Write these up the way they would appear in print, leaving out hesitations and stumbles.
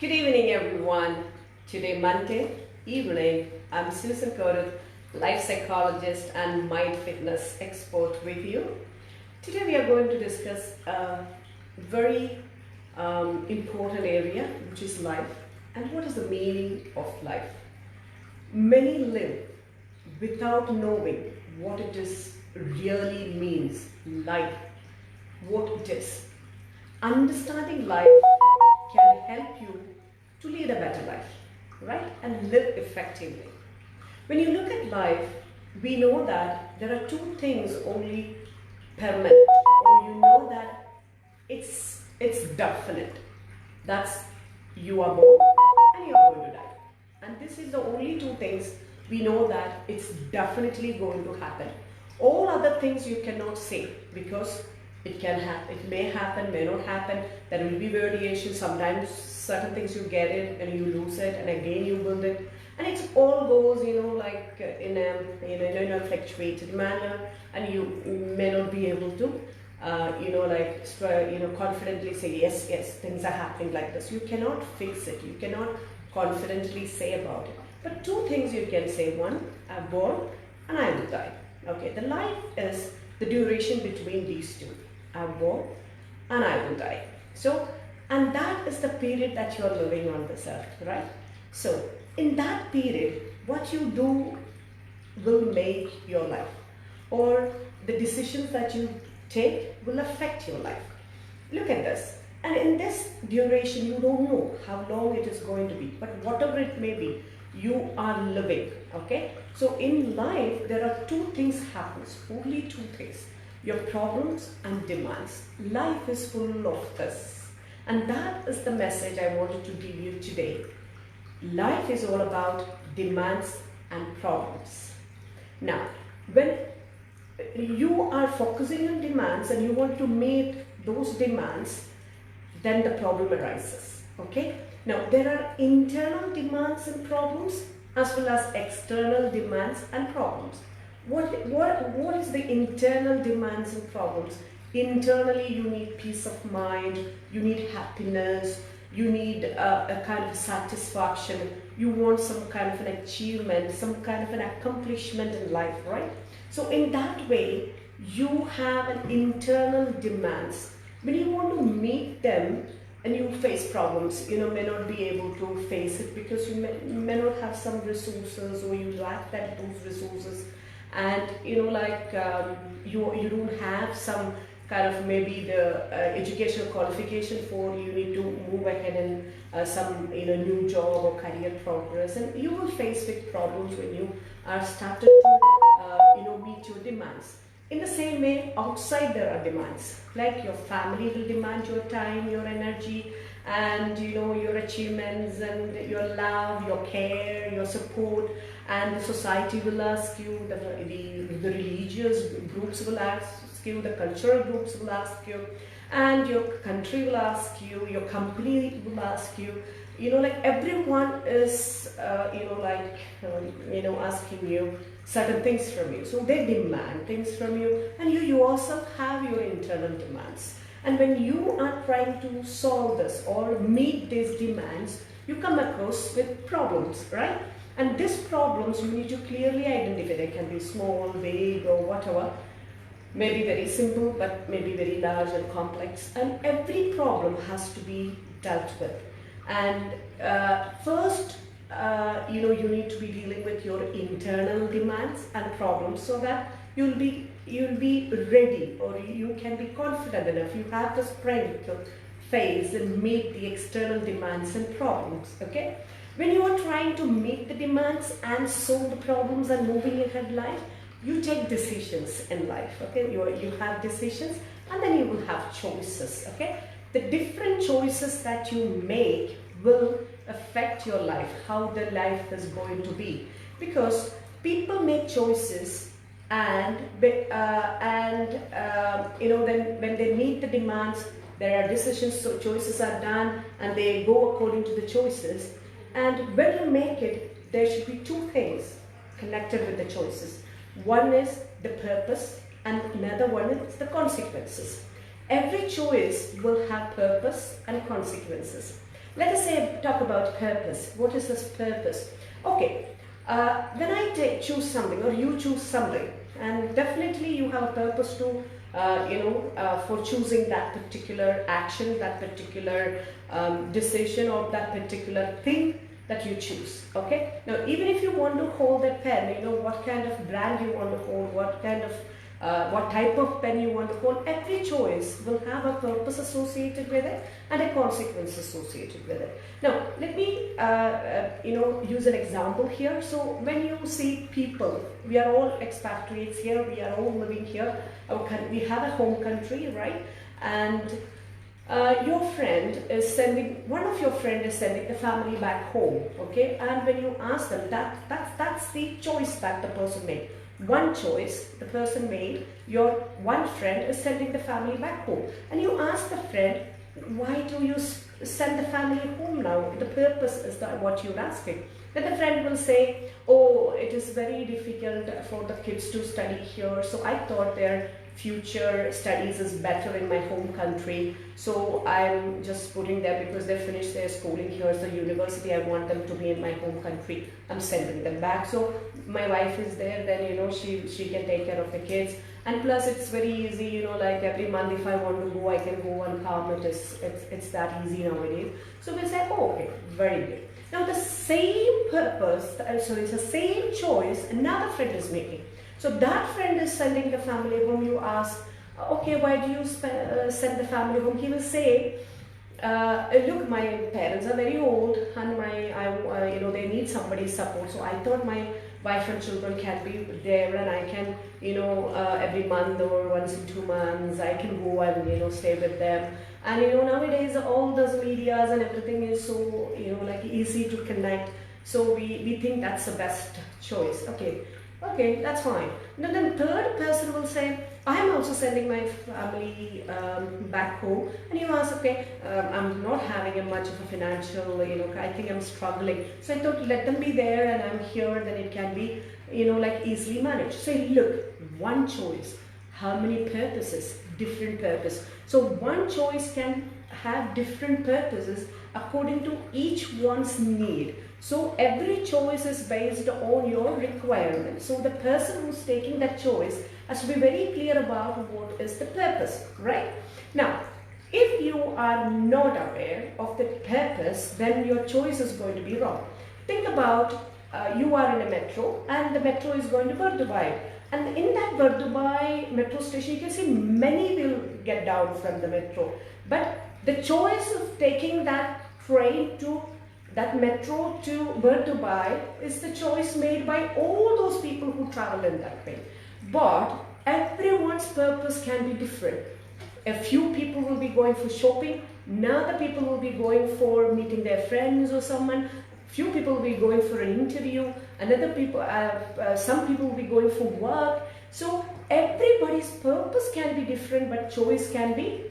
Good evening, everyone. Today, Monday evening, I'm Susan Koruthu, life psychologist and mind fitness expert with you. Today, we are going to discuss a very important area, which is life and what is the meaning of life. Many live without knowing what it is really means, life, what it is. Understanding life can help you to lead a better life, right? And live effectively. When you look at life, we know that there are two things only permanent, or you know that it's definite. That's you are born and you are going to die. And this is the only two things we know that it's definitely going to happen. All other things you cannot say because it can happen, it may happen, may not happen. There will be variation. Sometimes certain things you get it and you lose it, and again you build it, and it all goes, like in a fluctuated manner, and you may not be able to, confidently say yes, things are happening like this. You cannot fix it. You cannot confidently say about it. But two things you can say: one, I'm born, and I will die. Okay, the life is the duration between these two. I'm born and I will die. So, and that is the period that you are living on this earth, right? So, in that period, what you do will make your life, or the decisions that you take will affect your life. Look at this. And in this duration, you don't know how long it is going to be, but whatever it may be, you are living, okay? So in life, there are two things happens, only two things: your problems and demands. Life is full of this. And that is the message I wanted to give you today. Life is all about demands and problems. Now, when you are focusing on demands and you want to meet those demands, then the problem arises, okay? Now, there are internal demands and problems as well as external demands and problems. What is the internal demands and problems? Internally, you need peace of mind, you need happiness, you need a kind of satisfaction, you want some kind of an achievement, some kind of an accomplishment in life, right? So in that way, you have an internal demands. When you want to meet them and you face problems, may not be able to face it because you may not have some resources, or you lack those resources, and you don't have some kind of maybe the educational qualification for you need to move ahead in some new job or career progress, and you will face big problems when you are started to meet your demands. In the same way, outside there are demands, like your family will demand your time, your energy, and your achievements, and your love, your care, your support. And the society will ask you, the religious groups will ask you, the cultural groups will ask you, and your country will ask you, your company will ask you. Everyone is asking you certain things from you. So they demand things from you, and you also have your internal demands. And when you are trying to solve this or meet these demands, you come across with problems, right? And these problems you need to clearly identify. They can be small, big, or whatever. Maybe very simple, but maybe very large and complex. And every problem has to be dealt with. And first, you need to be dealing with your internal demands and problems, so that you'll be ready, or you can be confident enough. You have the strength to face and meet the external demands and problems. Okay, when you are trying to meet the demands and solve the problems and moving ahead life, you take decisions in life. Okay, you have decisions, and then you will have choices. Okay, the different choices that you make will affect your life, how the life is going to be, because people make choices, and then when they meet the demands, there are decisions, so choices are done, and they go according to the choices. And when you make it, there should be two things connected with the choices. One is the purpose, and another one is the consequences. Every choice will have purpose and consequences. Let us say, talk about purpose. What is this purpose? Okay, when I choose something, or you choose something, and definitely you have a purpose to, for choosing that particular action, that particular decision, or that particular thing that you choose. Okay, now even if you want to hold a pen, you know what kind of brand you want to hold, what type of pen you want to hold, every choice will have a purpose associated with it and a consequence associated with it. Now let me use an example here. So when you see people, we are all expatriates here, we are all living here, we have a home country, right? And your friend is sending, one of your friend is sending the family back home, okay? And when you ask them, that's the choice that the person made. One choice the person made, your one friend is sending the family back home. And you ask the friend, why do you send the family home now? The purpose is that what you're asking. Then the friend will say, oh, it is very difficult for the kids to study here, so I thought their future studies is better in my home country, so I'm just putting them, because they finished their schooling here, so university, I want them to be in my home country, I'm sending them back. So my wife is there, then she can take care of the kids, and plus it's very easy, like every month if I want to go, I can go and come. It's that easy nowadays. So we'll say, oh, okay, very good. Now the same purpose, the same choice another friend is making. So that friend is sending the family home. You ask, okay, why do you send the family home? He will say, look, my parents are very old, and they need somebody's support. So I thought my wife and children can be there, and I can, every month or once in 2 months, I can go and stay with them. And nowadays all those medias and everything is so like easy to connect. So we think that's the best choice. Okay, that's fine. Now then third person will say, I am also sending my family back home. And you ask, okay, I'm not having a much of a financial, I think I'm struggling. So I thought, let them be there, and I'm here, then it can be, like easily managed. Say, look, one choice, how many purposes? Different purpose. So one choice can have different purposes according to each one's need. So every choice is based on your requirement. So the person who's taking that choice has to be very clear about what is the purpose, right? Now, if you are not aware of the purpose, then your choice is going to be wrong. Think about you are in a metro, and the metro is going to Koruthu. And in that Koruthu metro station, you can see many will get down from the metro. But the choice of taking that train to that metro to Koruthu is the choice made by all those people who travel in that way. But everyone's purpose can be different. A few people will be going for shopping, another people will be going for meeting their friends or someone, few people will be going for an interview, some people will be going for work. So everybody's purpose can be different, but choice can be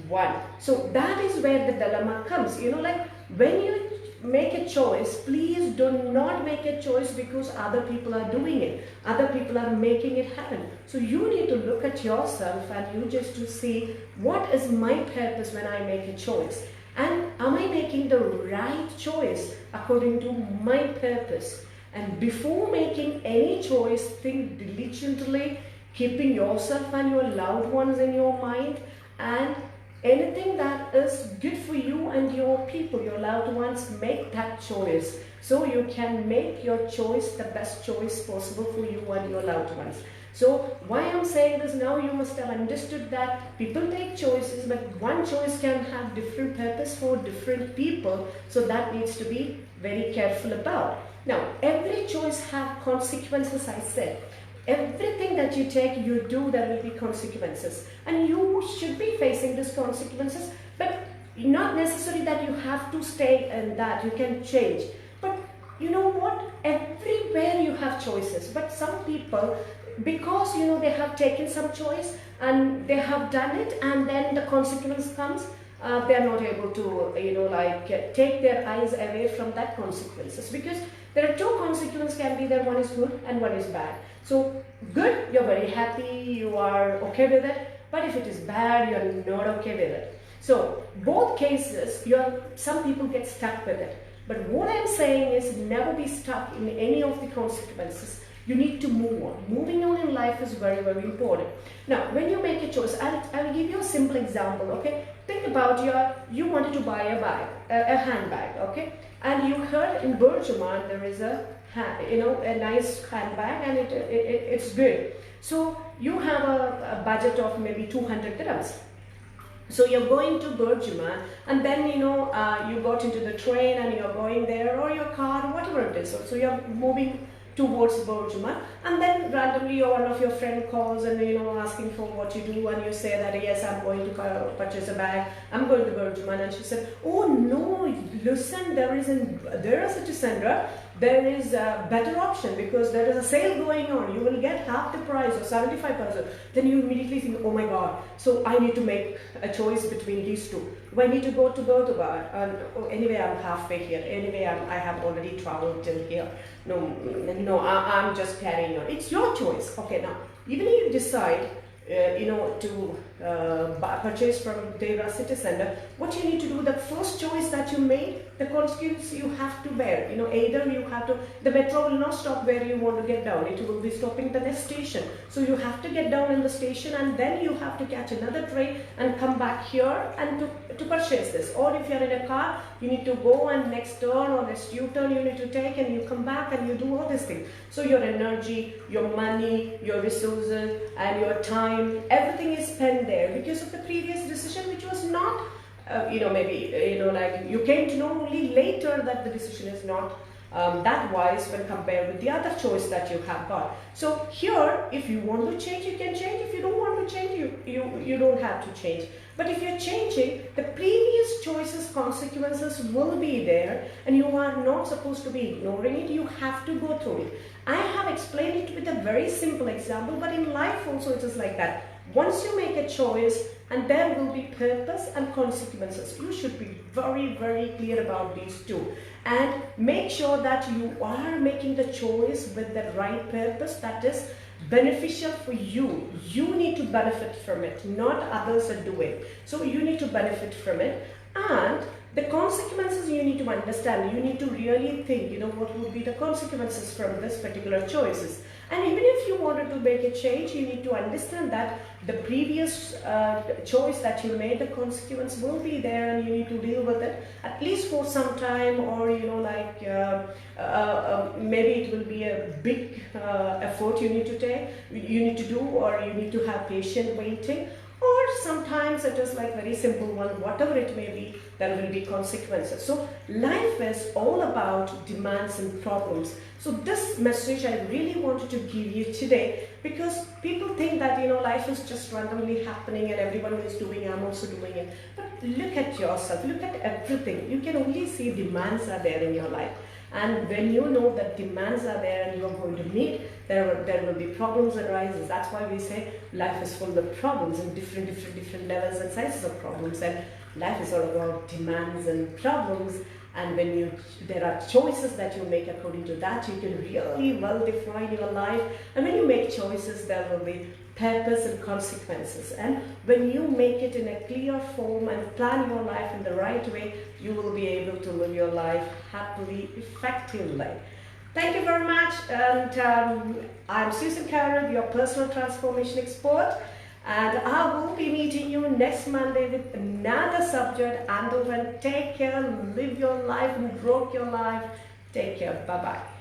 one. So that is where the dilemma comes. Like when you make a choice, please do not make a choice because other people are doing it, other people are making it happen. So you need to look at yourself and you just to see, what is my purpose when I make a choice, and am I making the right choice according to my purpose? And before making any choice, think diligently, keeping yourself and your loved ones in your mind, and anything that is good for you and your people, your loved ones, make that choice. So you can make your choice the best choice possible for you and your loved ones. So why I'm saying this now, you must have understood that people take choices, but one choice can have different purpose for different people. So that needs to be very careful about. Now, every choice have consequences, I said. Everything that you take, you do, there will be consequences. And you should be facing these consequences, but not necessary that you have to stay in that. You can change. But you know what? Everywhere you have choices. But some people, because they have taken some choice and they have done it, and then the consequence comes, they are not able to, take their eyes away from that consequences. Because there are two consequences can be there, one is good and one is bad. So good, you're very happy, you are okay with it, but if it is bad, you're not okay with it. So both cases, some people get stuck with it. But what I'm saying is never be stuck in any of the consequences. You need to move on. Moving on in life is very, very important. Now, when you make a choice, I'll give you a simple example, okay? Think about you wanted to buy a bag, a handbag, okay? And you heard in Bergman there is a nice handbag, and it's good. So you have a budget of maybe 200 dirhams. So you're going to Bergman, and then you got into the train and you're going there, or your car, whatever it is. So you're moving towards Bergman, and then randomly one of your friend calls and asking for what you do, and you say that yes, I'm going to purchase a bag, I'm going to Bergman, and she said, oh no, listen, there is a Chisendra, there is a better option because there is a sale going on, you will get half the price or 75%. Then you immediately think, oh my god, so I need to make a choice between these two. Do I need to go to bar? Anyway, I'm halfway here. Anyway, I have already traveled till here. No, I'm just carrying on. It's your choice. Okay, now, even if you decide, to purchase from Deva City Center, what you need to do, the first choice that you made, the consequence you have to bear. Either you have to, the metro will not stop where you want to get down. It will be stopping at the next station. So you have to get down in the station, and then you have to catch another train and come back here and to purchase this. Or if you're in a car, you need to go and next turn or next U-turn you need to take, and you come back and you do all these things. So your energy, your money, your resources, and your time, everything is spent there because of the previous decision, which was not, like you came to know only later that the decision is not that wise when compared with the other choice that you have got. So here, if you want to change, you can change. If you don't want to change, you don't have to change. But if you're changing, the previous choices, consequences will be there, and you are not supposed to be ignoring it. You have to go through it. I have explained it with a very simple example, but in life also it is like that. Once you make a choice, and there will be purpose and consequences. You should be very, very clear about these two. And make sure that you are making the choice with the right purpose that is beneficial for you. You need to benefit from it, not others are doing. So you need to benefit from it. And the consequences you need to understand. You need to really think, what would be the consequences from this particular choices. And even if you wanted to make a change, you need to understand that the previous choice that you made, the consequence will be there, and you need to deal with it at least for some time, or maybe it will be a big effort you need to take, you need to do, or you need to have patient waiting. Or sometimes it is like very simple one, whatever it may be, there will be consequences. So life is all about demands and problems. So this message I really wanted to give you today, because people think that life is just randomly happening and everyone is doing, I'm also doing it. But look at yourself, look at everything. You can only see demands are there in your life. And when you know that demands are there and you are going to meet, there will be problems arises. That's why we say life is full of problems and different levels and sizes of problems. And life is all about demands and problems. And when there are choices that you make according to that, you can really well define your life. And when you make choices, there will be purpose and consequences. And when you make it in a clear form and plan your life in the right way, you will be able to live your life happily, effectively. Thank you very much. And I'm Susan Carroll, your personal transformation expert. And I will be meeting you next Monday with another subject. Until then, take care, live your life and grow your life. Take care. Bye-bye.